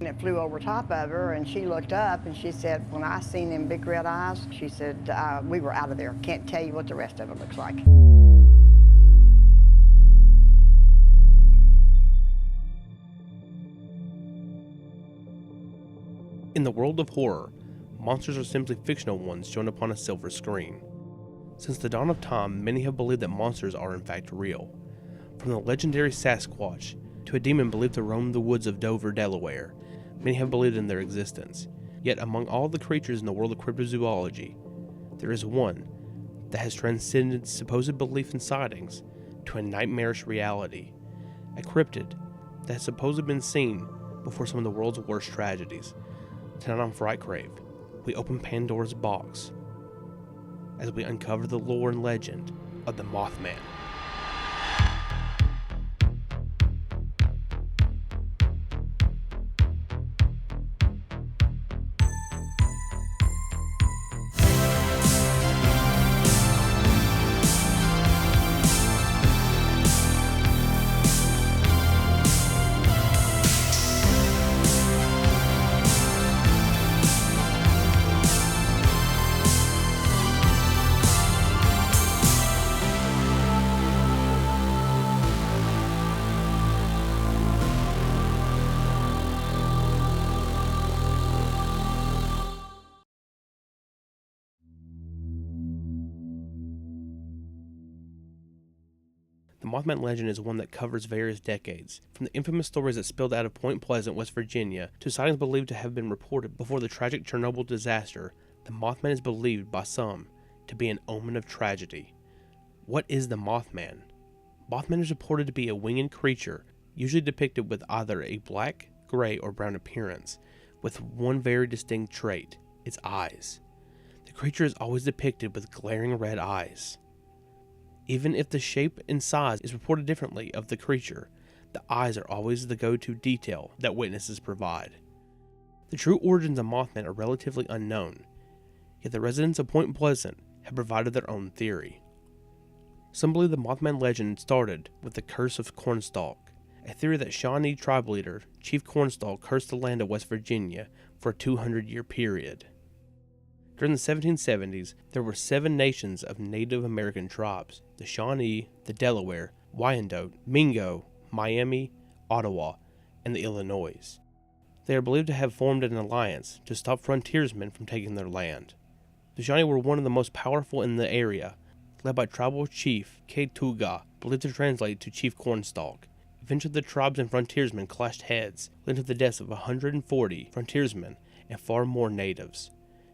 And it flew over top of her, and she looked up, and she said, when I seen them big red eyes, she said, we were out of there. Can't tell you what the rest of it looks like. In the world of horror, monsters are simply fictional ones shown upon a silver screen. Since the dawn of time, many have believed that monsters are in fact real. From the legendary Sasquatch to a demon believed to roam the woods of Dover, Delaware, many have believed in their existence. Yet among all the creatures in the world of cryptozoology, there is one that has transcended supposed belief in sightings to a nightmarish reality, a cryptid that has supposedly been seen before some of the world's worst tragedies. Tonight on Fright Crave, we open Pandora's box as we uncover the lore and legend of the Mothman. The Mothman legend is one that covers various decades, from the infamous stories that spilled out of Point Pleasant, West Virginia, to sightings believed to have been reported before the tragic Chernobyl disaster. The Mothman is believed by some to be an omen of tragedy. What is the Mothman? Mothman is reported to be a winged creature, usually depicted with either a black, gray, or brown appearance, with one very distinct trait: its eyes. The creature is always depicted with glaring red eyes. Even if the shape and size is reported differently of the creature, the eyes are always the go-to detail that witnesses provide. The true origins of Mothman are relatively unknown, yet the residents of Point Pleasant have provided their own theory. Some believe the Mothman legend started with the curse of Cornstalk, a theory that Shawnee tribe leader Chief Cornstalk cursed the land of West Virginia for a 200-year period. During the 1770s, there were 7 nations of Native American tribes: the Shawnee, the Delaware, Wyandot, Mingo, Miami, Ottawa, and the Illinois. They are believed to have formed an alliance to stop frontiersmen from taking their land. The Shawnee were one of the most powerful in the area, led by tribal chief Ketuga, believed to translate to Chief Cornstalk. Eventually the tribes and frontiersmen clashed heads, leading to the deaths of 140 frontiersmen and far more natives.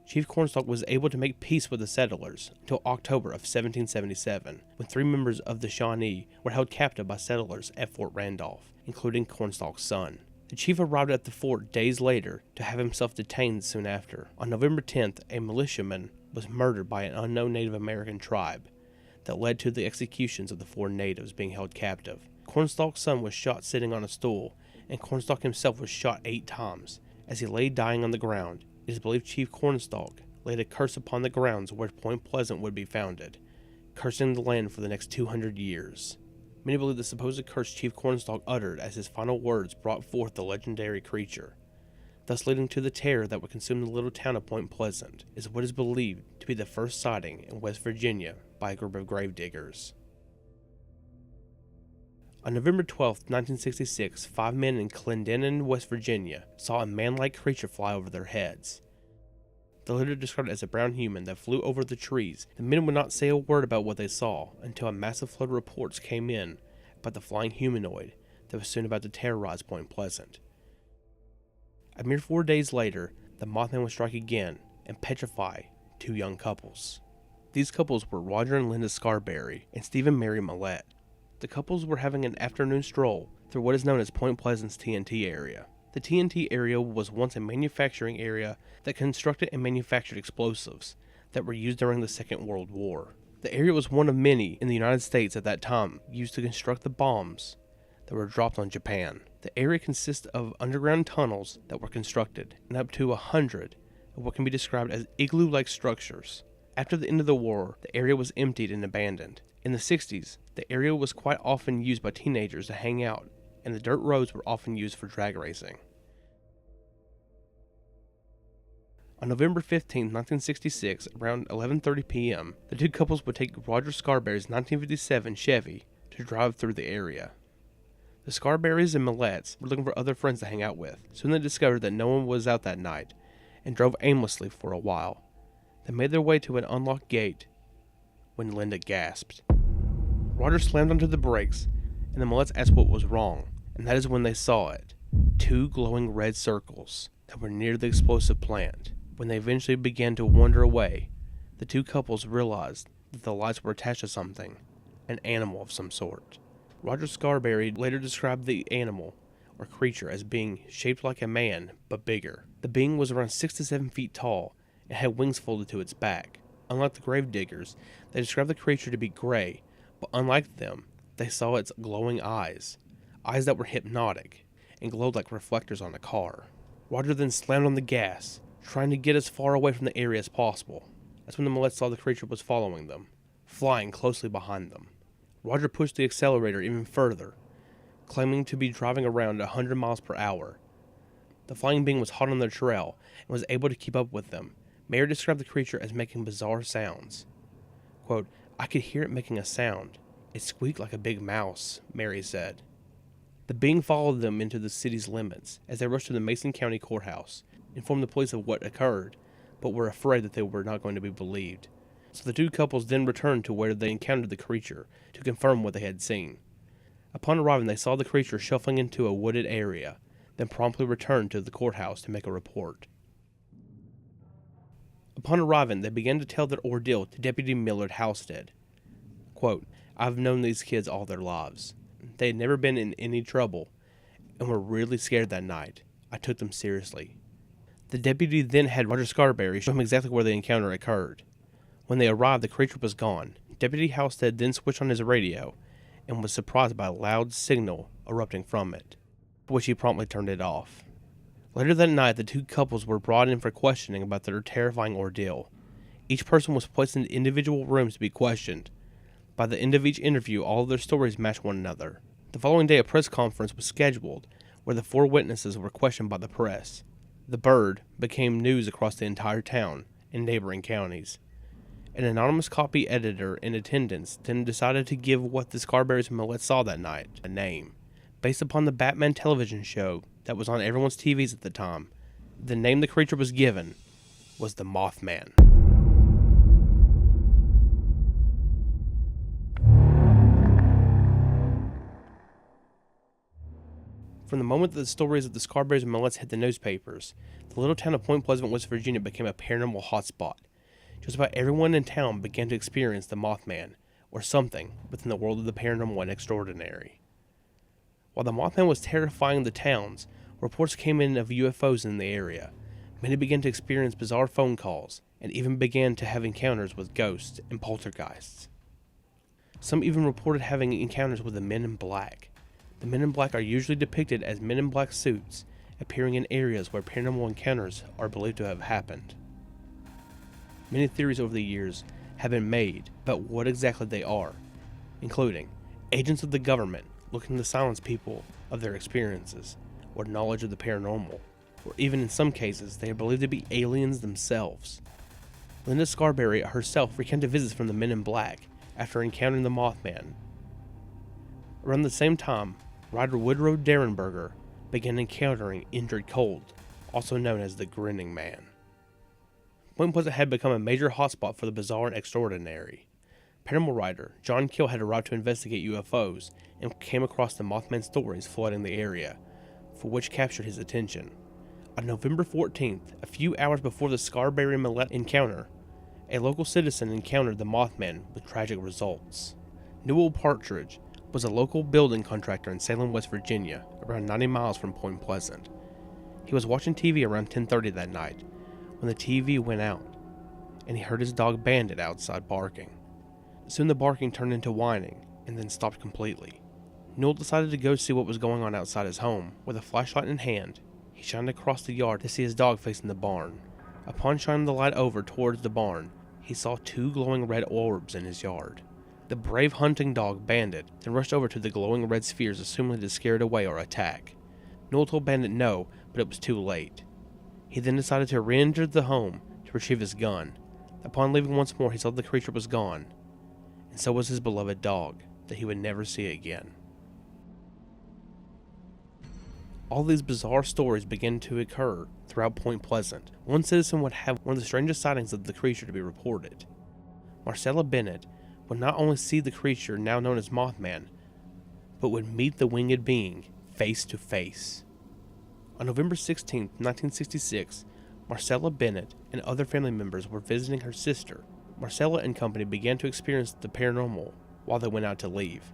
Chief Cornstalk was able to make peace with the settlers until October of 1777, when 3 members of the Shawnee were held captive by settlers at Fort Randolph, including Cornstalk's son. The chief arrived at the fort days later to have himself detained soon after. On November 10th, a militiaman was murdered by an unknown Native American tribe that led to the executions of the 4 natives being held captive. Cornstalk's son was shot sitting on a stool, and Cornstalk himself was shot 8 times. As he lay dying on the ground, it is believed Chief Cornstalk laid a curse upon the grounds where Point Pleasant would be founded, cursing the land for the next 200 years. Many believe the supposed curse Chief Cornstalk uttered as his final words brought forth the legendary creature, thus leading to the terror that would consume the little town of Point Pleasant, is what is believed to be the first sighting in West Virginia by a group of gravediggers. On November 12, 1966, 5 men in Clendenin, West Virginia, saw a man-like creature fly over their heads. The leader described it as a brown human that flew over the trees. The men would not say a word about what they saw until a massive flood of reports came in about the flying humanoid that was soon about to terrorize Point Pleasant. A mere 4 days later, the Mothman would strike again and petrify 2 young couples. These couples were Roger and Linda Scarberry and Stephen Mary Millette. The couples were having an afternoon stroll through what is known as Point Pleasant's TNT area. The TNT area was once a manufacturing area that constructed and manufactured explosives that were used during the Second World War. The area was one of many in the United States at that time used to construct the bombs that were dropped on Japan. The area consists of underground tunnels that were constructed, and up to 100 of what can be described as igloo-like structures. After the end of the war, the area was emptied and abandoned. In the 60s, the area was quite often used by teenagers to hang out, and the dirt roads were often used for drag racing. On November 15, 1966, around 11:30 p.m., the two couples would take Roger Scarberry's 1957 Chevy to drive through the area. The Scarberrys and Millettes were looking for other friends to hang out with. Soon they discovered that no one was out that night, and drove aimlessly for a while. They made their way to an unlocked gate when Linda gasped. Roger slammed onto the brakes, and the Millettes asked what was wrong, and that is when they saw it. Two glowing red circles that were near the explosive plant. When they eventually began to wander away, the two couples realized that the lights were attached to something, an animal of some sort. Roger Scarberry later described the animal, or creature, as being shaped like a man, but bigger. The being was around 6 to 7 feet tall, and had wings folded to its back. Unlike the gravediggers, they described the creature to be gray, but unlike them, they saw its glowing eyes that were hypnotic, and glowed like reflectors on a car. Roger then slammed on the gas, trying to get as far away from the area as possible. That's when the Millettes saw the creature was following them, flying closely behind them. Roger pushed the accelerator even further, claiming to be driving around 100 miles per hour. The flying being was hot on their trail and was able to keep up with them. Mayer described the creature as making bizarre sounds. Quote, "I could hear it making a sound. It squeaked like a big mouse," Mary said. The being followed them into the city's limits as they rushed to the Mason County courthouse, informed the police of what occurred, but were afraid that they were not going to be believed. So the two couples then returned to where they encountered the creature to confirm what they had seen. Upon arriving, they saw the creature shuffling into a wooded area, then promptly returned to the courthouse to make a report. Upon arriving, they began to tell their ordeal to Deputy Millard Halstead. Quote, "I've known these kids all their lives. They had never been in any trouble, and were really scared that night. I took them seriously." The deputy then had Roger Scarberry show him exactly where the encounter occurred. When they arrived, the creature was gone. Deputy Halstead then switched on his radio, and was surprised by a loud signal erupting from it, which he promptly turned it off. Later that night, the two couples were brought in for questioning about their terrifying ordeal. Each person was placed in individual rooms to be questioned. By the end of each interview, all of their stories matched one another. The following day, a press conference was scheduled, where the four witnesses were questioned by the press. The bird became news across the entire town and neighboring counties. An anonymous copy editor in attendance then decided to give what the Scarberrys and Millettes saw that night a name. Based upon the Batman television show that was on everyone's TVs at the time, the name the creature was given was the Mothman. From the moment that the stories of the Scarberrys and Millettes hit the newspapers, the little town of Point Pleasant, West Virginia became a paranormal hotspot. Just about everyone in town began to experience the Mothman, or something, within the world of the paranormal and extraordinary. While the Mothman was terrifying the towns, reports came in of UFOs in the area. Many began to experience bizarre phone calls, and even began to have encounters with ghosts and poltergeists. Some even reported having encounters with the Men in Black. The Men in Black are usually depicted as men in black suits, appearing in areas where paranormal encounters are believed to have happened. Many theories over the years have been made about what exactly they are, including agents of the government looking to silence people of their experiences or knowledge of the paranormal, or even in some cases they are believed to be aliens themselves. Linda Scarberry herself recounted visits from the Men in Black after encountering the Mothman. Around the same time, writer Woodrow Derenberger began encountering Indrid Cold, also known as the Grinning Man. Point Pleasant had become a major hotspot for the bizarre and extraordinary. Paranormal writer John Keel had arrived to investigate UFOs and came across the Mothman stories flooding the area, for which captured his attention. On November 14th, a few hours before the Scarberry-Millette encounter, a local citizen encountered the Mothman with tragic results. Newell Partridge was a local building contractor in Salem, West Virginia, around 90 miles from Point Pleasant. He was watching TV around 10:30 that night when the TV went out, and he heard his dog Bandit outside barking. Soon the barking turned into whining, and then stopped completely. Newell decided to go see what was going on outside his home. With a flashlight in hand, he shined across the yard to see his dog facing the barn. Upon shining the light over towards the barn, he saw two glowing red orbs in his yard. The brave hunting dog Bandit then rushed over to the glowing red spheres, assuming to scare it away or attack. Newell told Bandit no, but it was too late. He then decided to re-enter the home to retrieve his gun. Upon leaving once more, he saw the creature was gone, and so was his beloved dog that he would never see again. All these bizarre stories began to occur throughout Point Pleasant. One citizen would have one of the strangest sightings of the creature to be reported. Marcella Bennett would not only see the creature now known as Mothman, but would meet the winged being face to face. On November 16, 1966, Marcella Bennett and other family members were visiting her sister. Marcella and company began to experience the paranormal while they went out to leave.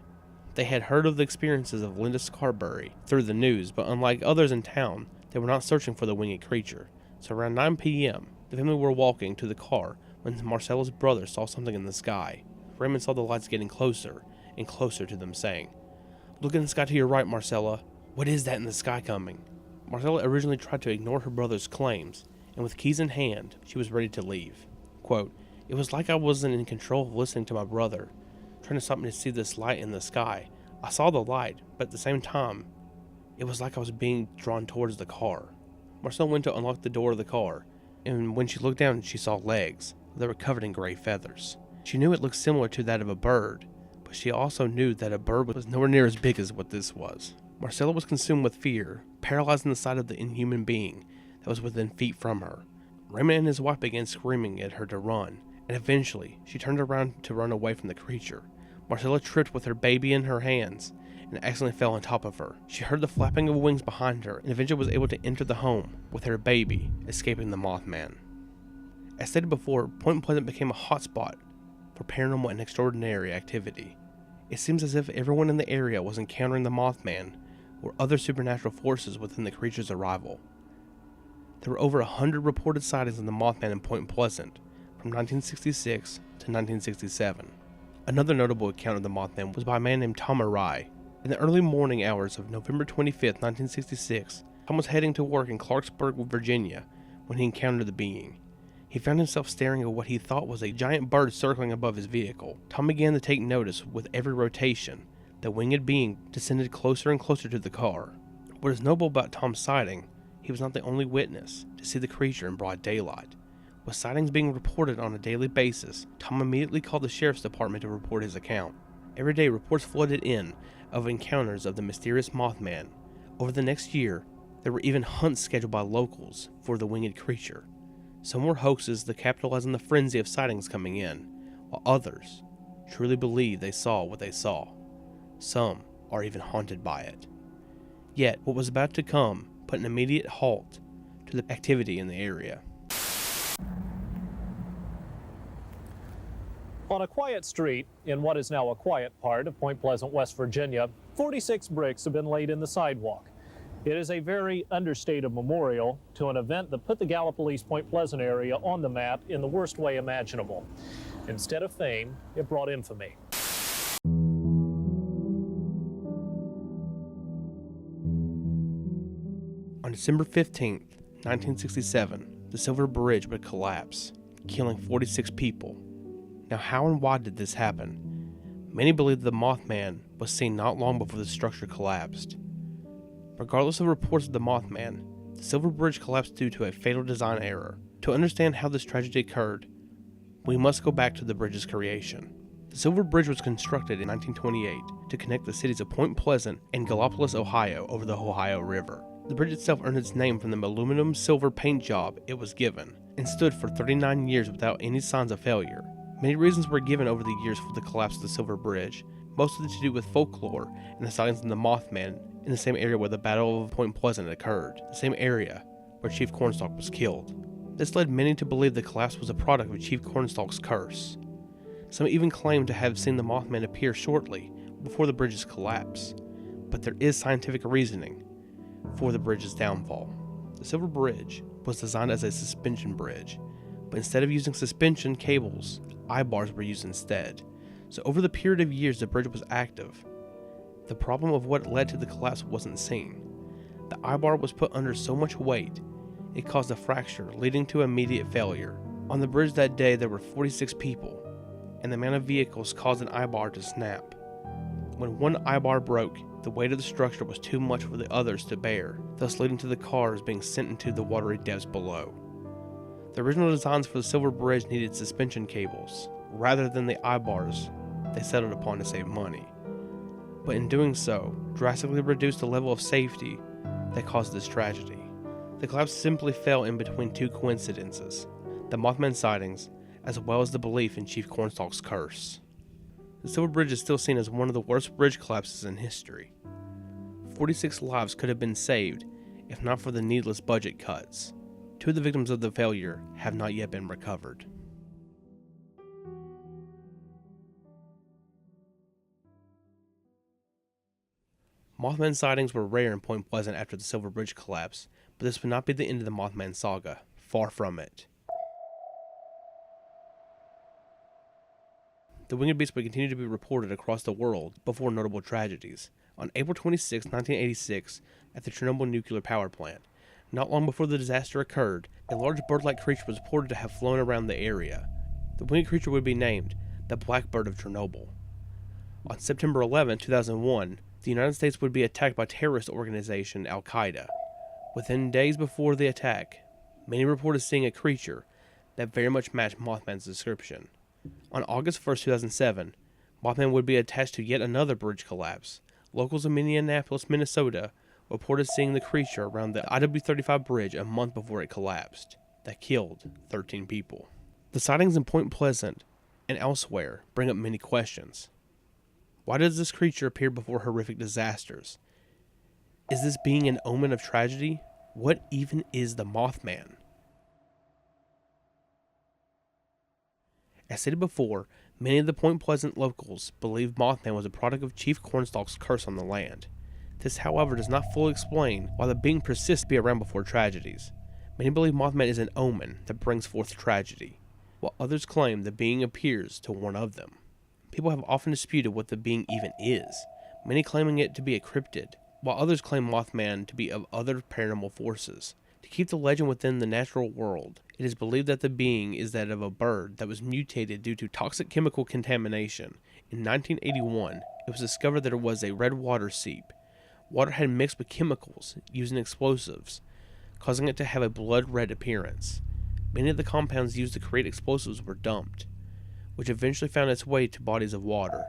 They had heard of the experiences of Linda Scarberry through the news, but unlike others in town, they were not searching for the winged creature. So around 9 p.m., the family were walking to the car when Marcella's brother saw something in the sky. Raymond saw the lights getting closer and closer to them, saying, "Look in the sky to your right, Marcella. What is that in the sky coming?" Marcella originally tried to ignore her brother's claims, and with keys in hand, she was ready to leave. Quote, "It was like I wasn't in control of listening to my brother, trying to stop me to see this light in the sky. I saw the light, but at the same time, it was like I was being drawn towards the car." Marcella went to unlock the door of the car, and when she looked down, she saw legs that were covered in gray feathers. She knew it looked similar to that of a bird, but she also knew that a bird was nowhere near as big as what this was. Marcella was consumed with fear, paralyzing the sight of the inhuman being that was within feet from her. Raymond and his wife began screaming at her to run, and eventually she turned around to run away from the creature. Marcella tripped with her baby in her hands and accidentally fell on top of her. She heard the flapping of wings behind her and eventually was able to enter the home with her baby, escaping the Mothman. As stated before, Point Pleasant became a hotspot for paranormal and extraordinary activity. It seems as if everyone in the area was encountering the Mothman or other supernatural forces within the creature's arrival. There were over 100 reported sightings of the Mothman in Point Pleasant from 1966 to 1967. Another notable account of the Mothman was by a man named Tom Arai. In the early morning hours of November 25, 1966, Tom was heading to work in Clarksburg, Virginia, when he encountered the being. He found himself staring at what he thought was a giant bird circling above his vehicle. Tom began to take notice with every rotation. The winged being descended closer and closer to the car. What is notable about Tom's sighting, he was not the only witness to see the creature in broad daylight. With sightings being reported on a daily basis, Tom immediately called the sheriff's department to report his account. Every day, reports flooded in of encounters of the mysterious Mothman. Over the next year, there were even hunts scheduled by locals for the winged creature. Some were hoaxes that capitalized on the frenzy of sightings coming in, while others truly believed they saw what they saw. Some are even haunted by it. Yet, what was about to come put an immediate halt to the activity in the area. On a quiet street in what is now a quiet part of Point Pleasant, West Virginia, 46 bricks have been laid in the sidewalk. It is a very understated memorial to an event that put the Gallipolis Point Pleasant area on the map in the worst way imaginable. Instead of fame, it brought infamy. On December 15, 1967, the Silver Bridge would collapse, killing 46 people. Now, how and why did this happen? Many believe the Mothman was seen not long before the structure collapsed. Regardless of reports of the Mothman, the Silver Bridge collapsed due to a fatal design error. To understand how this tragedy occurred, we must go back to the bridge's creation. The Silver Bridge was constructed in 1928 to connect the cities of Point Pleasant and Gallipolis, Ohio over the Ohio River. The bridge itself earned its name from the aluminum silver paint job it was given, and stood for 39 years without any signs of failure. Many reasons were given over the years for the collapse of the Silver Bridge, most of it to do with folklore and the sightings of the Mothman in the same area where the Battle of Point Pleasant occurred, the same area where Chief Cornstalk was killed. This led many to believe the collapse was a product of Chief Cornstalk's curse. Some even claimed to have seen the Mothman appear shortly before the bridge's collapse, but there is scientific reasoning for the bridge's downfall. The Silver Bridge was designed as a suspension bridge, but instead of using suspension cables, eye-bars were used instead. So over the period of years the bridge was active. The problem of what led to the collapse wasn't seen. The eye-bar was put under so much weight, it caused a fracture, leading to immediate failure. On the bridge that day there were 46 people, and the amount of vehicles caused an eye-bar to snap. When one eye-bar broke, the weight of the structure was too much for the others to bear, thus leading to the cars being sent into the watery depths below. The original designs for the Silver Bridge needed suspension cables. Rather than the eye-bars, they settled upon to save money. But in doing so, drastically reduced the level of safety that caused this tragedy. The collapse simply fell in between two coincidences: the Mothman sightings, as well as the belief in Chief Cornstalk's curse. The Silver Bridge is still seen as one of the worst bridge collapses in history. 46 lives could have been saved if not for the needless budget cuts. 2 of the victims of the failure have not yet been recovered. Mothman sightings were rare in Point Pleasant after the Silver Bridge collapse, but this would not be the end of the Mothman saga. Far from it. The winged beasts would continue to be reported across the world before notable tragedies. On April 26, 1986, at the Chernobyl nuclear power plant, not long before the disaster occurred, a large bird-like creature was reported to have flown around the area. The winged creature would be named the Blackbird of Chernobyl. On September 11, 2001, the United States would be attacked by terrorist organization Al-Qaeda. Within days before the attack, many reported seeing a creature that very much matched Mothman's description. On August 1, 2007, Mothman would be attached to yet another bridge collapse. Locals in Minneapolis, Minnesota, reported seeing the creature around the IW-35 bridge a month before it collapsed. That killed 13 people. The sightings in Point Pleasant and elsewhere bring up many questions. Why does this creature appear before horrific disasters? Is this being an omen of tragedy? What even is the Mothman? As stated before, many of the Point Pleasant locals believe Mothman was a product of Chief Cornstalk's curse on the land. This, however, does not fully explain why the being persists to be around before tragedies. Many believe Mothman is an omen that brings forth tragedy, while others claim the being appears to warn of them. People have often disputed what the being even is, many claiming it to be a cryptid, while others claim Mothman to be of other paranormal forces. To keep the legend within the natural world, it is believed that the being is that of a bird that was mutated due to toxic chemical contamination. In 1981, it was discovered that it was a red water seep. Water had mixed with chemicals used in explosives, causing it to have a blood-red appearance. Many of the compounds used to create explosives were dumped, which eventually found its way to bodies of water.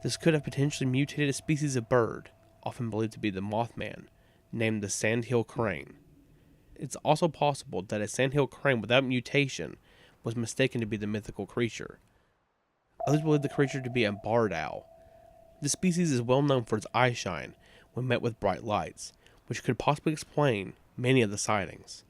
This could have potentially mutated a species of bird, often believed to be the Mothman, named the sandhill crane. It's also possible that a sandhill crane without mutation was mistaken to be the mythical creature. Others believe the creature to be a barred owl. This species is well known for its eye shine when met with bright lights, which could possibly explain many of the sightings.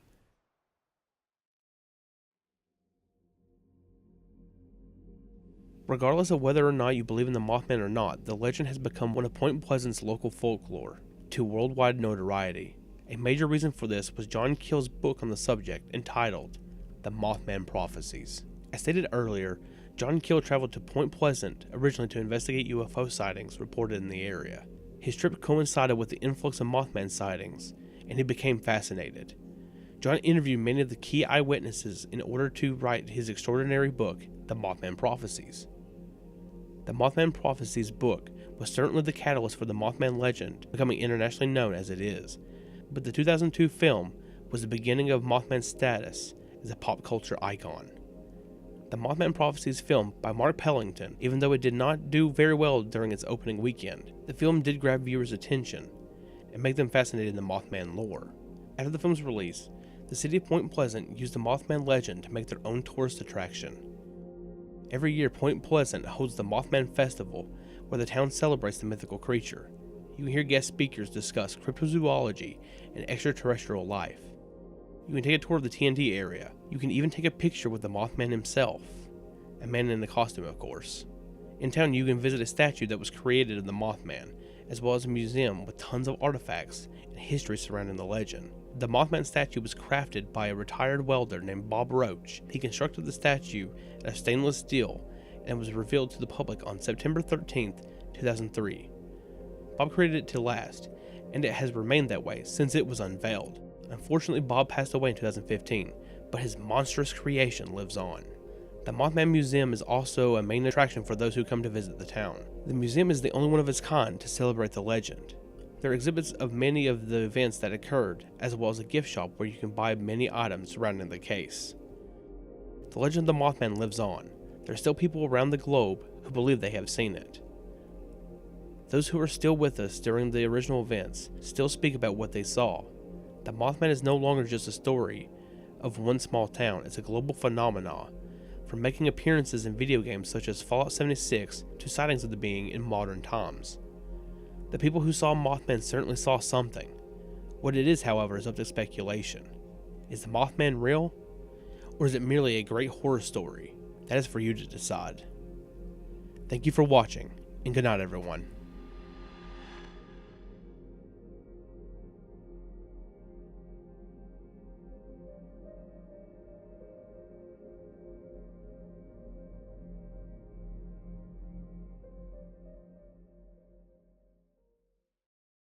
Regardless of whether or not you believe in the Mothman or not, the legend has become one of Point Pleasant's local folklore to worldwide notoriety. A major reason for this was John Keel's book on the subject, entitled The Mothman Prophecies. As stated earlier, John Keel traveled to Point Pleasant originally to investigate UFO sightings reported in the area. His trip coincided with the influx of Mothman sightings, and he became fascinated. John interviewed many of the key eyewitnesses in order to write his extraordinary book, The Mothman Prophecies. The Mothman Prophecies book was certainly the catalyst for the Mothman legend becoming internationally known as it is, but the 2002 film was the beginning of Mothman's status as a pop culture icon. The Mothman Prophecies film by Mark Pellington, even though it did not do very well during its opening weekend, the film did grab viewers' attention and make them fascinated in the Mothman lore. After the film's release, the city of Point Pleasant used the Mothman legend to make their own tourist attraction. Every year, Point Pleasant holds the Mothman Festival, where the town celebrates the mythical creature. You can hear guest speakers discuss cryptozoology and extraterrestrial life. You can take a tour of the TNT area. You can even take a picture with the Mothman himself. A man in a costume, of course. In town, you can visit a statue that was created of the Mothman, as well as a museum with tons of artifacts and history surrounding the legend. The Mothman statue was crafted by a retired welder named Bob Roach. He constructed the statue out of stainless steel and was revealed to the public on September 13, 2003. Bob created it to last, and it has remained that way since it was unveiled. Unfortunately, Bob passed away in 2015, but his monstrous creation lives on. The Mothman Museum is also a main attraction for those who come to visit the town. The museum is the only one of its kind to celebrate the legend. There are exhibits of many of the events that occurred, as well as a gift shop where you can buy many items surrounding the case. The legend of the Mothman lives on. There are still people around the globe who believe they have seen it. Those who are still with us during the original events still speak about what they saw. The Mothman is no longer just a story of one small town, it's a global phenomenon, from making appearances in video games such as Fallout 76 to sightings of the being in modern times. The people who saw Mothman certainly saw something. What it is, however, is up to speculation. Is the Mothman real? Or is it merely a great horror story? That is for you to decide. Thank you for watching, and good night, everyone.